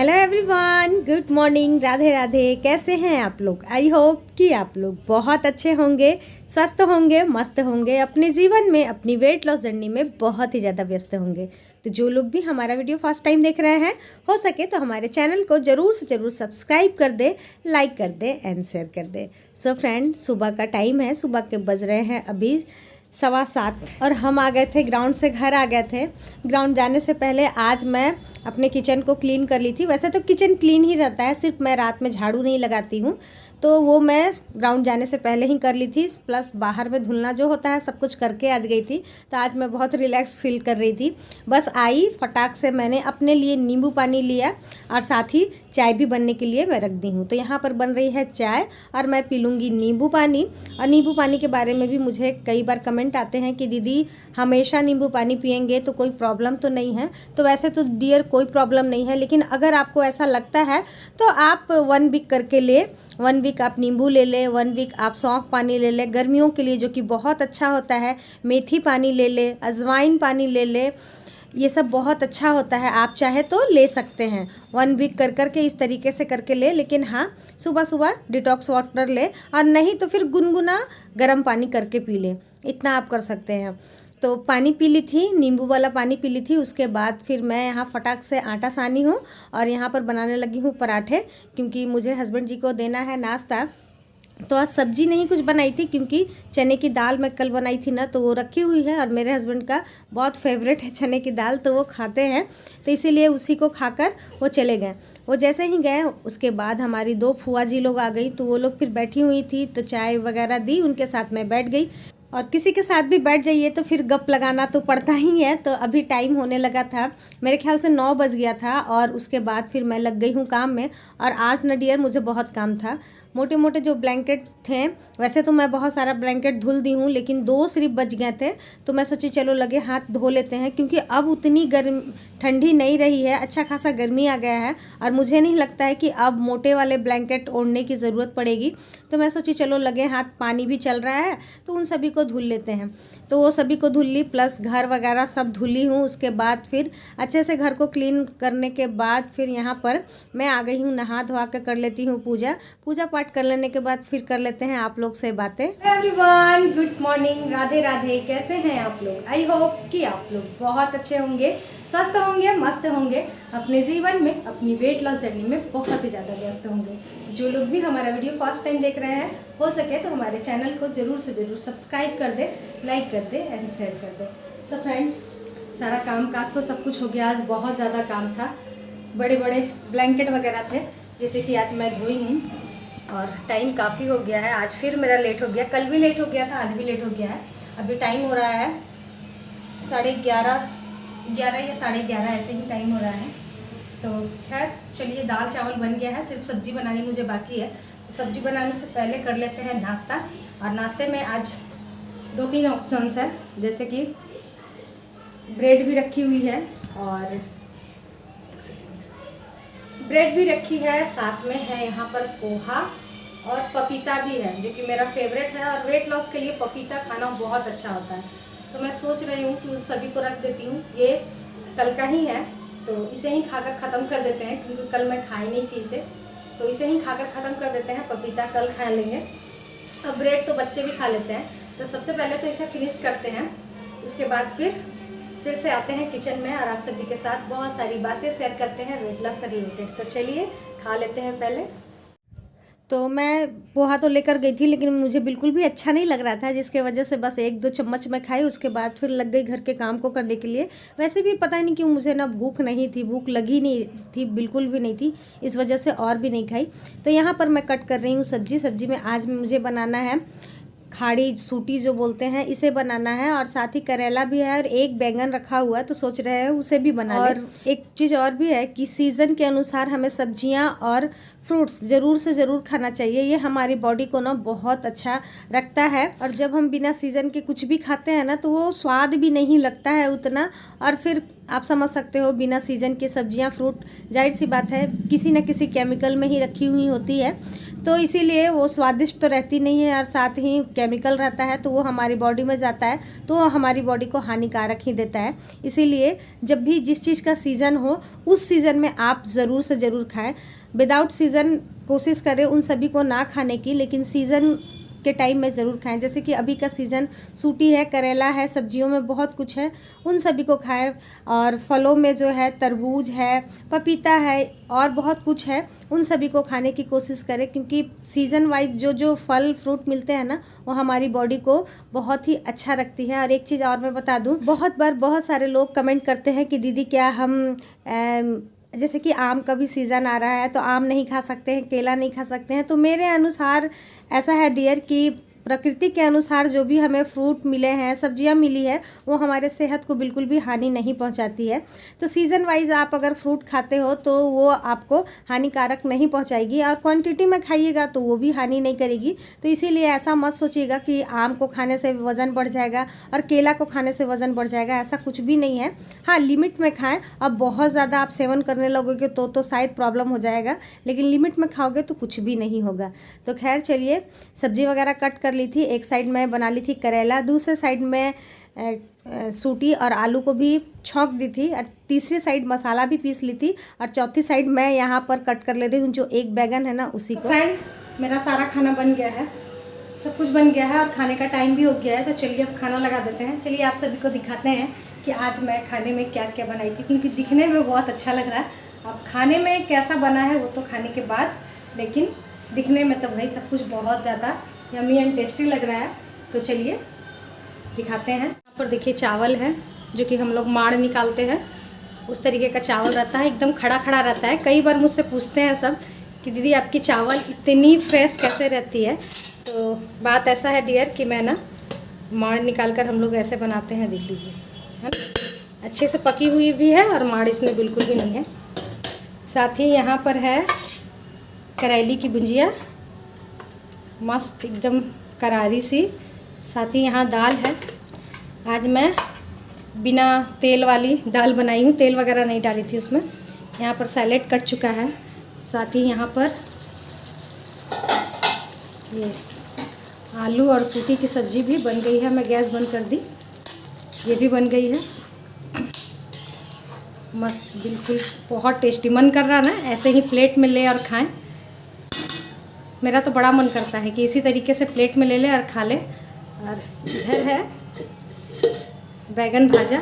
Hello everyone, good morning, Radhe Radhe. कैसे हैं आप लोग? आई होप कि आप लोग बहुत अच्छे होंगे, स्वस्थ होंगे, मस्त होंगे, अपने जीवन में अपनी वेट लॉस जर्नी में बहुत ही ज़्यादा व्यस्त होंगे। तो जो लोग भी हमारा वीडियो फर्स्ट टाइम देख रहे हैं, हो सके तो हमारे चैनल को ज़रूर से ज़रूर सब्सक्राइब कर दे, लाइक कर दे एंड शेयर कर दे। सो फ्रेंड, सुबह का टाइम है, सुबह के बज रहे हैं अभी 7:15 और हम आ गए थे ग्राउंड से, घर आ गए थे। ग्राउंड जाने से पहले आज मैं अपने किचन को क्लीन कर ली थी। वैसे तो किचन क्लीन ही रहता है, सिर्फ मैं रात में झाड़ू नहीं लगाती हूँ, तो वो मैं ग्राउंड जाने से पहले ही कर ली थी। प्लस बाहर में धुलना जो होता है सब कुछ करके आज गई थी, तो आज मैं बहुत रिलैक्स फील कर रही थी। बस आई फटाक से मैंने अपने लिए नींबू पानी लिया और साथ ही चाय भी बनने के लिए मैं रख दी हूँ। तो यहाँ पर बन रही है चाय और मैं पी लूँगी नींबू पानी। और नींबू पानी के बारे में भी मुझे कई बार कमेंट आते हैं कि दीदी हमेशा नींबू पानी पियेंगे तो कोई प्रॉब्लम तो नहीं है। तो वैसे तो डियर कोई प्रॉब्लम नहीं है, लेकिन अगर आपको ऐसा लगता है तो आप 1 वीक करके ले। 1 वीक आप नींबू ले ले, 1 वीक आप सौंफ पानी ले ले गर्मियों के लिए, जो कि बहुत अच्छा होता है। मेथी पानी ले ले, अजवाइन पानी ले ले, ये सब बहुत अच्छा होता है। आप चाहे तो ले सकते हैं 1 वीक कर करके इस तरीके से करके ले। लेकिन हाँ, सुबह सुबह डिटॉक्स वाटर ले, और नहीं तो फिर गुनगुना गर्म पानी करके पी ले, इतना आप कर सकते हैं। तो पानी पी ली थी, नींबू वाला पानी पी ली थी। उसके बाद फिर मैं यहाँ फटाक से आटा सानी हूँ और यहाँ पर बनाने लगी हूँ पराठे, क्योंकि मुझे हस्बैंड जी को देना है नाश्ता। तो आज सब्जी नहीं कुछ बनाई थी, क्योंकि चने की दाल मैं कल बनाई थी ना, तो वो रखी हुई है और मेरे हस्बैंड का बहुत फेवरेट है चने की दाल, तो वो खाते हैं, तो इसीलिए उसी को खाकर वो चले गए। वो जैसे ही गए उसके बाद हमारी 2 फूआ जी लोग आ गई, तो वो लोग फिर बैठी हुई थी, तो चाय वगैरह दी, उनके साथ मैं बैठ गई। और किसी के साथ भी बैठ जाइए तो फिर गप लगाना तो पड़ता ही है। तो अभी टाइम होने लगा था, मेरे ख्याल से 9 बज गया था, और उसके बाद फिर मैं लग गई हूँ काम में। और आज न डियर मुझे बहुत काम था। मोटे मोटे जो ब्लैंकेट थे, वैसे तो मैं बहुत सारा ब्लैंकेट धुल दी हूँ, लेकिन 2 सिर्फ बच गए थे, तो मैं सोची चलो लगे हाथ धो लेते हैं, क्योंकि अब उतनी गर्म ठंडी नहीं रही है, अच्छा खासा गर्मी आ गया है, और मुझे नहीं लगता है कि अब मोटे वाले ब्लैंकेट ओढ़ने की ज़रूरत पड़ेगी। तो मैं सोची चलो लगे हाथ, पानी भी चल रहा है तो उन सभी को धुल लेते हैं। तो वो सभी को धुल ली, प्लस घर वगैरह सब धुली हूँ। उसके बाद फिर अच्छे से घर को क्लीन करने के बाद फिर यहाँ पर मैं आ गई हूँ, नहा धोआ कर लेती हूँ पूजा पाठ कर लेने के बाद फिर कर लेते हैं आप लोग से बातें। Everyone, good morning, Radhe Radhe. कैसे हैं आप लोग? आई होप कि आप लोग बहुत अच्छे होंगे, स्वस्थ होंगे, मस्त होंगे, अपने जीवन में अपनी वेट लॉस जर्नी में बहुत ही ज़्यादा व्यस्त होंगे। जो लोग भी हमारा वीडियो फर्स्ट टाइम देख रहे हैं, हो सके तो हमारे चैनल को ज़रूर से ज़रूर सब्सक्राइब कर दे, लाइक कर दे एंड शेयर कर दे। सो फ्रेंड, सारा काम काज तो सब कुछ हो गया। आज बहुत ज़्यादा काम था, बड़े बड़े ब्लैंकेट वगैरह थे, जैसे कि आज मैं धोई हूँ, और टाइम काफ़ी हो गया है। आज फिर मेरा लेट हो गया, कल भी लेट हो गया था, आज भी लेट हो गया है। अभी टाइम हो रहा है 11:30 या 11:30, ऐसे ही टाइम हो रहा है। तो खैर चलिए, दाल चावल बन गया है, सिर्फ सब्जी बनानी मुझे बाकी है। तो सब्जी बनाने से पहले कर लेते हैं नाश्ता। और नाश्ते में आज 2-3 ऑप्शंस है, जैसे कि ब्रेड भी रखी हुई है, और ब्रेड भी रखी है, साथ में है यहाँ पर पोहा, और पपीता भी है, जो कि मेरा फेवरेट है। और वेट लॉस के लिए पपीता खाना बहुत अच्छा होता है। तो मैं सोच रही हूँ कि उस सभी को रख देती हूँ। ये कल का ही है, तो इसे ही खाकर ख़त्म कर देते हैं, क्योंकि कल मैं खाई नहीं थी इसे, तो इसे ही खाकर ख़त्म कर देते हैं। पपीता कल खा लेंगे। अब ब्रेड तो बच्चे भी खा लेते हैं, तो सबसे पहले तो इसे फिनिश करते हैं। उसके बाद फिर से आते हैं किचन में, और आप सभी के साथ बहुत सारी बातें शेयर करते हैं वेट लॉस से रिलेटेड। तो चलिए खा लेते हैं पहले। तो मैं पोहा तो लेकर गई थी, लेकिन मुझे बिल्कुल भी अच्छा नहीं लग रहा था, जिसके वजह से बस 1-2 चम्मच मैं खाई। उसके बाद फिर लग गई घर के काम को करने के लिए। वैसे भी पता नहीं क्यों मुझे ना भूख नहीं थी, भूख लगी नहीं थी, बिल्कुल भी नहीं थी, इस वजह से और भी नहीं खाई। तो यहाँ पर मैं कट कर रही हूँ सब्जी में आज मुझे बनाना है खाड़ी सूटी जो बोलते हैं, इसे बनाना है, और साथ ही करेला भी है, और एक बैंगन रखा हुआ है, तो सोच रहे हैं उसे भी बना लें। और एक चीज़ और भी है कि सीज़न के अनुसार हमें सब्जियां और फ्रूट्स ज़रूर से ज़रूर खाना चाहिए। ये हमारी बॉडी को ना बहुत अच्छा रखता है, और जब हम बिना सीज़न के कुछ भी खाते हैं ना, तो वो स्वाद भी नहीं लगता है उतना। और फिर आप समझ सकते हो, बिना सीज़न की सब्जियां फ्रूट, जाहिर सी बात है किसी न किसी केमिकल में ही रखी हुई होती है। तो इसीलिए वो स्वादिष्ट तो रहती नहीं है और साथ ही केमिकल रहता है, तो वो हमारी बॉडी में जाता है तो वो हमारी बॉडी को हानिकारक ही देता है। इसीलिए जब भी जिस चीज़ का सीज़न हो उस सीज़न में आप ज़रूर से ज़रूर खाएं। विदाउट सीज़न कोशिश करें उन सभी को ना खाने की, लेकिन सीज़न के टाइम में ज़रूर खाएं। जैसे कि अभी का सीज़न सूटी है, करेला है, सब्जियों में बहुत कुछ है, उन सभी को खाएं। और फलों में जो है तरबूज है, पपीता है और बहुत कुछ है, उन सभी को खाने की कोशिश करें, क्योंकि सीज़न वाइज जो जो फल फ्रूट मिलते हैं ना वो हमारी बॉडी को बहुत ही अच्छा रखती है। और एक चीज़ और मैं बता दूं, बहुत बार बहुत सारे लोग कमेंट करते हैं कि दीदी क्या हम जैसे कि आम का भी सीज़न आ रहा है तो आम नहीं खा सकते हैं, केला नहीं खा सकते हैं। तो मेरे अनुसार ऐसा है डियर कि प्रकृति के अनुसार जो भी हमें फ्रूट मिले हैं, सब्जियां मिली है, वो हमारे सेहत को बिल्कुल भी हानि नहीं पहुंचाती है। तो सीज़न वाइज आप अगर फ्रूट खाते हो तो वो आपको हानिकारक नहीं पहुंचाएगी, और क्वांटिटी में खाइएगा तो वो भी हानि नहीं करेगी। तो इसीलिए ऐसा मत सोचिएगा कि आम को खाने से वज़न बढ़ जाएगा और केला को खाने से वज़न बढ़ जाएगा, ऐसा कुछ भी नहीं है। हाँ, लिमिट में खाएँ। अब बहुत ज़्यादा आप सेवन करने लगोगे तो शायद प्रॉब्लम हो जाएगा, लेकिन लिमिट में खाओगे तो कुछ भी नहीं होगा। तो खैर चलिए, सब्जी वगैरह कट कर ली थी। एक साइड में बना ली थी करेला, दूसरे साइड में सूटी और आलू को भी छौंक दी थी, और तीसरी साइड मसाला भी पीस ली थी, और चौथी साइड मैं यहाँ पर कट कर ले रही हूँ जो एक बैगन है ना उसी को। फ्रेंड, मेरा सारा खाना बन गया है, सब कुछ बन गया है और खाने का टाइम भी हो गया है। तो चलिए अब खाना लगा देते हैं। चलिए आप सभी को दिखाते हैं कि आज मैं खाने में क्या क्या बनाई थी, क्योंकि दिखने में बहुत अच्छा लग रहा है। अब खाने में कैसा बना है वो तो खाने के बाद, लेकिन दिखने में तो भाई सब कुछ बहुत ज़्यादा यम्मी एंड टेस्टी लग रहा है। तो चलिए दिखाते हैं। यहाँ पर देखिए चावल है जो कि हम लोग माड़ निकालते हैं, उस तरीके का चावल रहता है, एकदम खड़ा खड़ा रहता है। कई बार मुझसे पूछते हैं सब कि दीदी आपकी चावल इतनी फ्रेश कैसे रहती है। तो बात ऐसा है डियर कि मैं ना माड़ निकाल कर हम लोग ऐसे बनाते हैं, देख लीजिए, है ना, अच्छे से पकी हुई भी है और माड़ इसमें बिल्कुल भी नहीं है। साथ ही यहाँ पर है करेली की भुंजिया, मस्त एकदम करारी सी। साथ ही यहाँ दाल है, आज मैं बिना तेल वाली दाल बनाई हूँ, तेल वगैरह नहीं डाली थी उसमें। यहाँ पर सैलेड कट चुका है। साथ ही यहाँ पर ये आलू और सूटी की सब्ज़ी भी बन गई है, मैं गैस बंद कर दी, ये भी बन गई है। मस्त, बिल्कुल बहुत टेस्टी। मन कर रहा ना ऐसे ही प्लेट में ले और खाएं। मेरा तो बड़ा मन करता है कि इसी तरीके से प्लेट में ले ले और खा ले। और इधर है बैगन भाजा,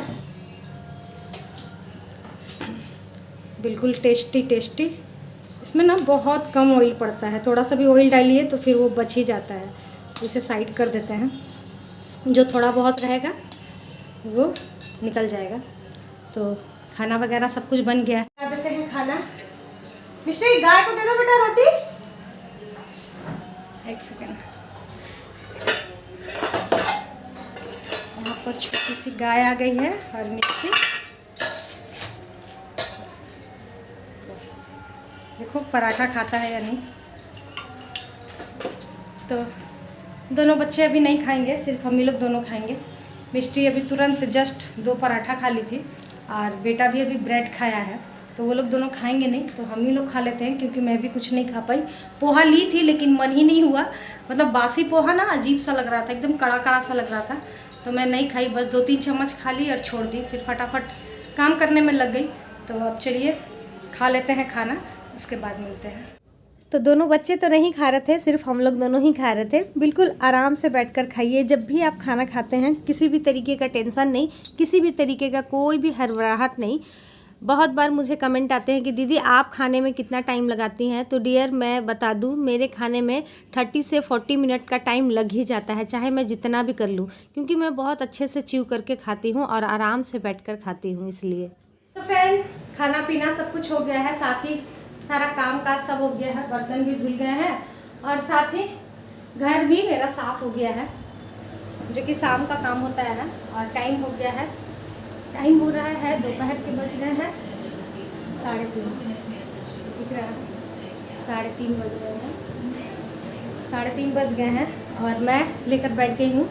बिल्कुल टेस्टी टेस्टी। इसमें ना बहुत कम ऑयल पड़ता है, थोड़ा सा भी ऑयल डालिए तो फिर वो बच ही जाता है। इसे साइड कर देते हैं, जो थोड़ा बहुत रहेगा वो निकल जाएगा। तो खाना वगैरह सब कुछ बन गया है। खा देते हैं खाना। मिस्टर, गाय को दे दो बेटा रोटी। एक सेकेंड, यहाँ पर छोटी सी गाय आ गई है और मिट्टी देखो पराठा खाता है या नहीं। तो दोनों बच्चे अभी नहीं खाएंगे, सिर्फ हम ही लोग दोनों खाएंगे। मिष्टी अभी तुरंत जस्ट 2 पराठा खा ली थी और बेटा भी अभी ब्रेड खाया है, तो वो लोग दोनों खाएंगे नहीं, तो हम ही लोग खा लेते हैं, क्योंकि मैं भी कुछ नहीं खा पाई। पोहा ली थी लेकिन मन ही नहीं हुआ, मतलब बासी पोहा ना अजीब सा लग रहा था, एकदम कड़ा कड़ा सा लग रहा था, तो मैं नहीं खाई, बस 2-3 चम्मच खा ली और छोड़ दी। फिर फटाफट काम करने में लग गई। तो अब चलिए खा लेते हैं खाना, उसके बाद मिलते हैं। तो दोनों बच्चे तो नहीं खा रहे थे, सिर्फ हम लोग दोनों ही खा रहे थे। बिल्कुल आराम से बैठकर खाइए। जब भी आप खाना खाते हैं किसी भी तरीके का टेंशन नहीं, किसी भी तरीके का कोई भी हड़बड़ाहट नहीं। बहुत बार मुझे कमेंट आते हैं कि दीदी आप खाने में कितना टाइम लगाती हैं। तो डियर मैं बता दूं, मेरे खाने में 30 से 40 मिनट का टाइम लग ही जाता है, चाहे मैं जितना भी कर लूं, क्योंकि मैं बहुत अच्छे से च्यू करके खाती हूं और आराम से बैठकर खाती हूं, इसलिए। तो फ्रेंड, खाना पीना सब कुछ हो गया है, साथ ही सारा काम काज सब हो गया है, बर्तन भी धुल गए हैं और साथ ही घर भी मेरा साफ़ हो गया है, जो कि शाम का काम होता है ना। और टाइम हो गया है, टाइम हो रहा है दोपहर के बज रहे हैं 3:30, दिख रहा है 3:30 बज गए हैं, 3:30 बज गए हैं। और मैं लेकर बैठ गई हूँ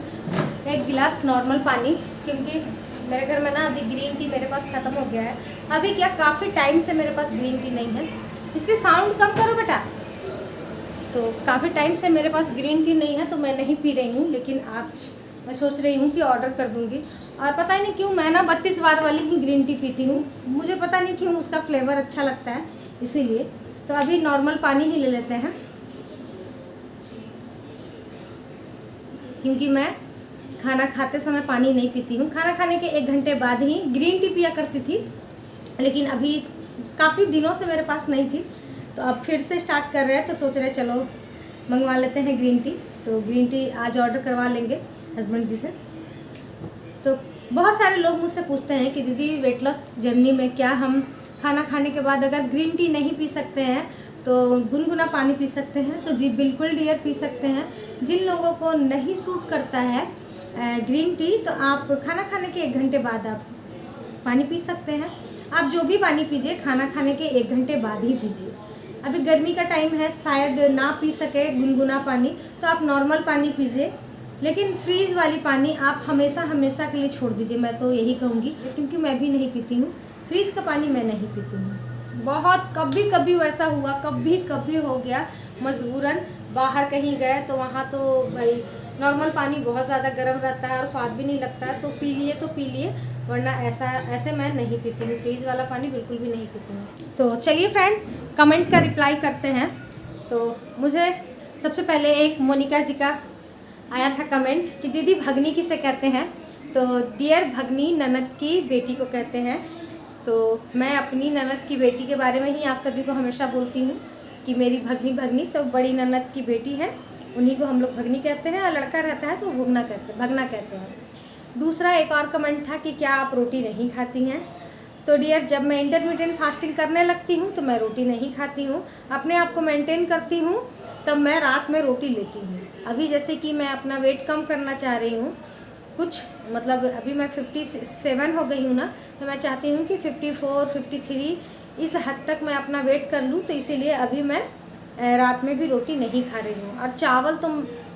1 गिलास नॉर्मल पानी, क्योंकि मेरे घर में ना अभी ग्रीन टी मेरे पास ख़त्म हो गया है। अभी क्या काफ़ी टाइम से मेरे पास ग्रीन टी नहीं है, इसलिए साउंड कम करो बेटा, तो काफ़ी टाइम से मेरे पास ग्रीन टी नहीं है तो मैं नहीं पी रही हूँ, लेकिन आज मैं सोच रही हूँ कि ऑर्डर कर दूँगी। और पता ही नहीं क्यों मैं ना 32 बार वाली ही ग्रीन टी पीती हूँ, मुझे पता नहीं क्यों उसका फ्लेवर अच्छा लगता है, इसीलिए। तो अभी नॉर्मल पानी ही ले लेते हैं, क्योंकि मैं खाना खाते समय पानी नहीं पीती हूँ। खाना खाने के 1 घंटे बाद ही ग्रीन टी पिया करती थी, लेकिन अभी काफ़ी दिनों से मेरे पास नहीं थी, तो अब फिर से स्टार्ट कर रहे हैं, तो सोच रहे चलो मंगवा लेते हैं ग्रीन टी। तो ग्रीन टी आज ऑर्डर करवा लेंगे हस्बैंड जी से। तो बहुत सारे लोग मुझसे पूछते हैं कि दीदी वेट लॉस जर्नी में क्या हम खाना खाने के बाद अगर ग्रीन टी नहीं पी सकते हैं तो गुनगुना पानी पी सकते हैं? तो जी बिल्कुल डियर, पी सकते हैं। जिन लोगों को नहीं सूट करता है ग्रीन टी, तो आप खाना खाने के 1 घंटे बाद आप पानी पी सकते हैं। आप जो भी पानी पीजिए खाना खाने के 1 घंटे बाद ही पीजिए। अभी गर्मी का टाइम है, शायद ना पी सके गुनगुना पानी, तो आप नॉर्मल पानी पीजिए, लेकिन फ्रीज़ वाली पानी आप हमेशा हमेशा के लिए छोड़ दीजिए, मैं तो यही कहूँगी, क्योंकि मैं भी नहीं पीती हूँ फ्रीज़ का पानी, मैं नहीं पीती हूँ। बहुत कभी कभी वैसा हुआ, कभी कभी हो गया मजबूरन, बाहर कहीं गए तो वहाँ तो भाई नॉर्मल पानी बहुत ज़्यादा गर्म रहता है और स्वाद भी नहीं लगता है, तो पी लिए, वरना ऐसे मैं नहीं पीती हूँ, फ्रीज़ वाला पानी बिल्कुल भी नहीं पीती हूँ। तो चलिए फ्रेंड, कमेंट का रिप्लाई करते हैं। तो मुझे सबसे पहले एक मोनिका जी का आया था कमेंट कि दीदी भगनी किसे कहते हैं? तो डियर भगनी ननद की बेटी को कहते हैं। तो मैं अपनी ननद की बेटी के बारे में ही आप सभी को हमेशा बोलती हूँ कि मेरी भगनी, तो बड़ी ननद की बेटी है, उन्हीं को हम लोग भगनी कहते हैं, और लड़का रहता है तो भगना कहते हैं। दूसरा एक और कमेंट था कि क्या आप रोटी नहीं खाती हैं? तो डियर, जब मैं इंटरमिटेंट फास्टिंग करने लगती हूँ तो मैं रोटी नहीं खाती हूँ, अपने आप को मेंटेन करती हूँ, तब मैं रात में रोटी लेती हूँ। अभी जैसे कि मैं अपना वेट कम करना चाह रही हूँ कुछ, मतलब अभी मैं 57 हो गई हूँ ना, तो मैं चाहती हूँ कि 54, 53 इस हद तक मैं अपना वेट कर लूँ, तो इसीलिए अभी मैं रात में भी रोटी नहीं खा रही हूँ। और चावल तो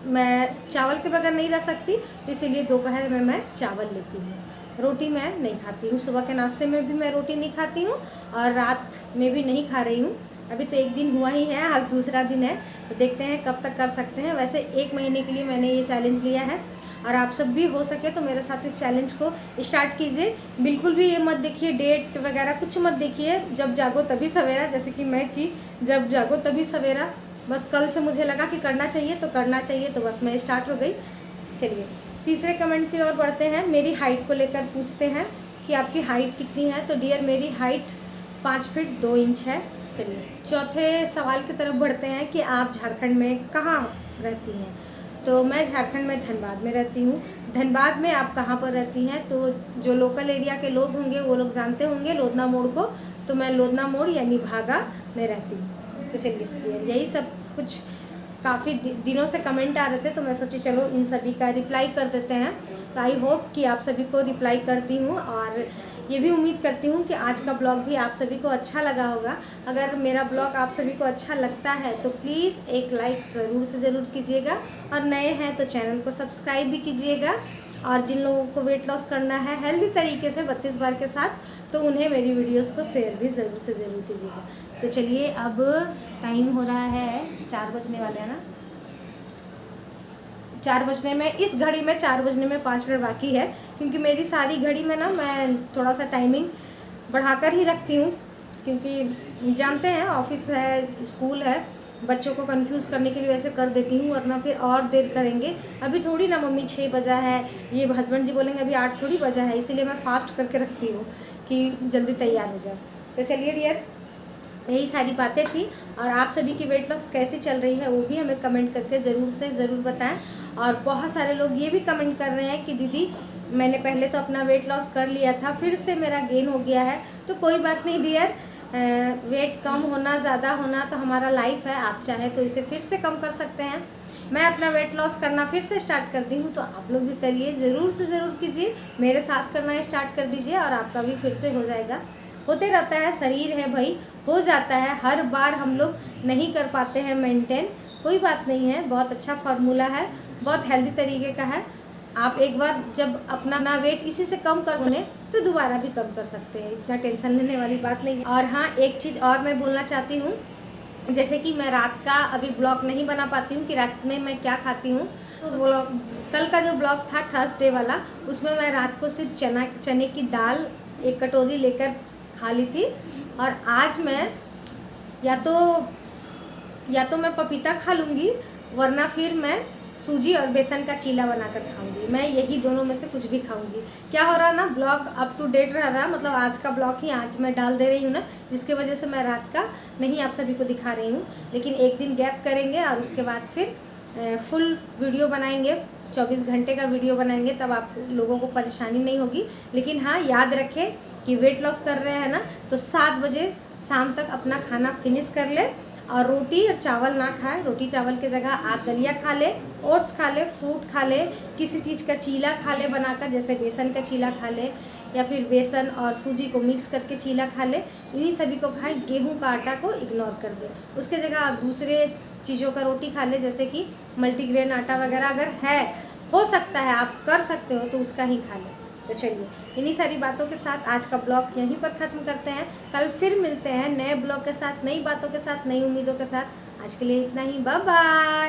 मैं चावल के बगैर नहीं रह सकती, तो इसीलिए दोपहर में मैं चावल लेती हूँ, रोटी मैं नहीं खाती हूँ। सुबह के नाश्ते में भी मैं रोटी नहीं खाती हूँ और रात में भी नहीं खा रही हूँ। अभी तो 1 दिन हुआ ही है, आज दूसरा दिन है, तो देखते हैं कब तक कर सकते हैं। वैसे 1 महीने के लिए मैंने ये चैलेंज लिया है, और आप सब भी हो सके तो मेरे साथ इस चैलेंज को स्टार्ट कीजिए। बिल्कुल भी ये मत देखिए डेट वगैरह, कुछ मत देखिए, जब जागो तभी सवेरा, जैसे कि मैं की जब जागो तभी सवेरा। बस कल से मुझे लगा कि करना चाहिए तो करना चाहिए, तो बस मैं स्टार्ट हो गई। चलिए तीसरे कमेंट की ओर बढ़ते हैं। मेरी हाइट को लेकर पूछते हैं कि आपकी हाइट कितनी है? तो डियर, मेरी हाइट 5 फीट 2 इंच है। चलिए चौथे सवाल की तरफ बढ़ते हैं कि आप झारखंड में कहाँ रहती हैं? तो मैं झारखंड में धनबाद में रहती हूँ। धनबाद में आप कहाँ पर रहती हैं? तो जो लोकल एरिया के लोग होंगे वो लोग जानते होंगे लोधना मोड़ को, तो मैं लोधना मोड़ यानी भागा में रहती हूँ। तो चलिए यही सब कुछ काफ़ी दिनों से कमेंट आ रहे थे, तो मैं सोची चलो इन सभी का रिप्लाई कर देते हैं। तो आई होप कि आप सभी को रिप्लाई करती हूँ, और ये भी उम्मीद करती हूँ कि आज का ब्लॉग भी आप सभी को अच्छा लगा होगा। अगर मेरा ब्लॉग आप सभी को अच्छा लगता है तो प्लीज़ एक लाइक ज़रूर से ज़रूर कीजिएगा, और नए हैं तो चैनल को सब्सक्राइब भी कीजिएगा। और जिन लोगों को वेट लॉस करना है हेल्दी तरीके से 32 बार के साथ, तो उन्हें मेरी वीडियोस को शेयर भी ज़रूर से ज़रूर कीजिएगा। तो चलिए अब टाइम हो रहा है 4 बजने वाले हैं ना, 4 बजने में, इस घड़ी में 4 बजने में 5 मिनट बाकी है, क्योंकि मेरी सारी घड़ी में ना मैं थोड़ा सा टाइमिंग बढ़ाकर ही रखती हूँ, क्योंकि जानते हैं ऑफिस है, स्कूल है, बच्चों को कंफ्यूज करने के लिए वैसे कर देती हूँ, वरना फिर और देर करेंगे। अभी थोड़ी ना मम्मी 6 बजा है, ये हस्बैंड जी बोलेंगे अभी 8 थोड़ी बजा है, इसीलिए मैं फास्ट करके रखती हूँ कि जल्दी तैयार हो जाए। तो चलिए डियर, यही सारी बातें थी। और आप सभी की वेट लॉस कैसी चल रही है वो भी हमें कमेंट करके ज़रूर से ज़रूर बताएं। और बहुत सारे लोग ये भी कमेंट कर रहे हैं कि दीदी मैंने पहले तो अपना वेट लॉस कर लिया था, फिर से मेरा गेन हो गया है। तो कोई बात नहीं डियर, वेट कम होना ज़्यादा होना तो हमारा लाइफ है, आप चाहे तो इसे फिर से कम कर सकते हैं। मैं अपना वेट लॉस करना फिर से स्टार्ट कर दी हूँ, तो आप लोग भी करिए, ज़रूर से ज़रूर कीजिए, मेरे साथ करना स्टार्ट कर दीजिए और आपका भी फिर से हो जाएगा। होते रहता है, शरीर है भाई, हो जाता है, हर बार हम लोग नहीं कर पाते हैं मेंटेन, कोई बात नहीं है, बहुत अच्छा फार्मूला है, बहुत हेल्दी तरीके का है। आप एक बार जब अपना वेट इसी से कम कर सुने तो दोबारा भी कम कर सकते हैं, इतना टेंशन लेने वाली बात नहीं है। और हाँ, एक चीज़ और मैं बोलना चाहती हूँ जैसे कि मैं रात का अभी ब्लॉग नहीं बना पाती हूँ कि रात में मैं क्या खाती हूँ, तो ब्लॉग कल का जो ब्लॉग था थर्सडे वाला, उसमें मैं रात को सिर्फ चने की दाल 1 कटोरी लेकर खा ली थी। और आज मैं या तो मैं पपीता खा लूँगी, वरना फिर मैं सूजी और बेसन का चीला बनाकर खाऊंगी। मैं यही दोनों में से कुछ भी खाऊंगी। क्या हो रहा ना, ब्लॉग अप टू डेट रह रहा, मतलब आज का ब्लॉग ही आज मैं डाल दे रही हूँ ना, जिसके वजह से मैं रात का नहीं आप सभी को दिखा रही हूँ। लेकिन एक दिन गैप करेंगे और उसके बाद फिर फुल वीडियो बनाएंगे, 24 घंटे का वीडियो बनाएंगे, तब आप लोगों को परेशानी नहीं होगी। लेकिन हाँ, याद रखें कि वेट लॉस कर रहे हैं ना, तो 7 बजे शाम तक अपना खाना फिनिश कर ले और रोटी और चावल ना खाए। रोटी चावल के जगह आप दलिया खा ले, ओट्स खा ले, फ्रूट खा ले, किसी चीज़ का चीला खा ले बनाकर, जैसे बेसन का चीला खा ले या फिर बेसन और सूजी को मिक्स करके चीला खा ले। इन्हीं सभी को खाए, गेहूं का आटा को इग्नोर कर दे। उसके जगह आप दूसरे चीज़ों का रोटी खा ले, जैसे कि मल्टीग्रेन आटा वगैरह अगर है, हो सकता है आप कर सकते हो, तो उसका ही खा ले। तो चलिए, इन्हीं सारी बातों के साथ आज का ब्लॉग यहीं पर ख़त्म करते हैं। कल फिर मिलते हैं नए ब्लॉग के साथ, नई बातों के साथ, नई उम्मीदों के साथ। आज के लिए इतना ही, बाय बाय।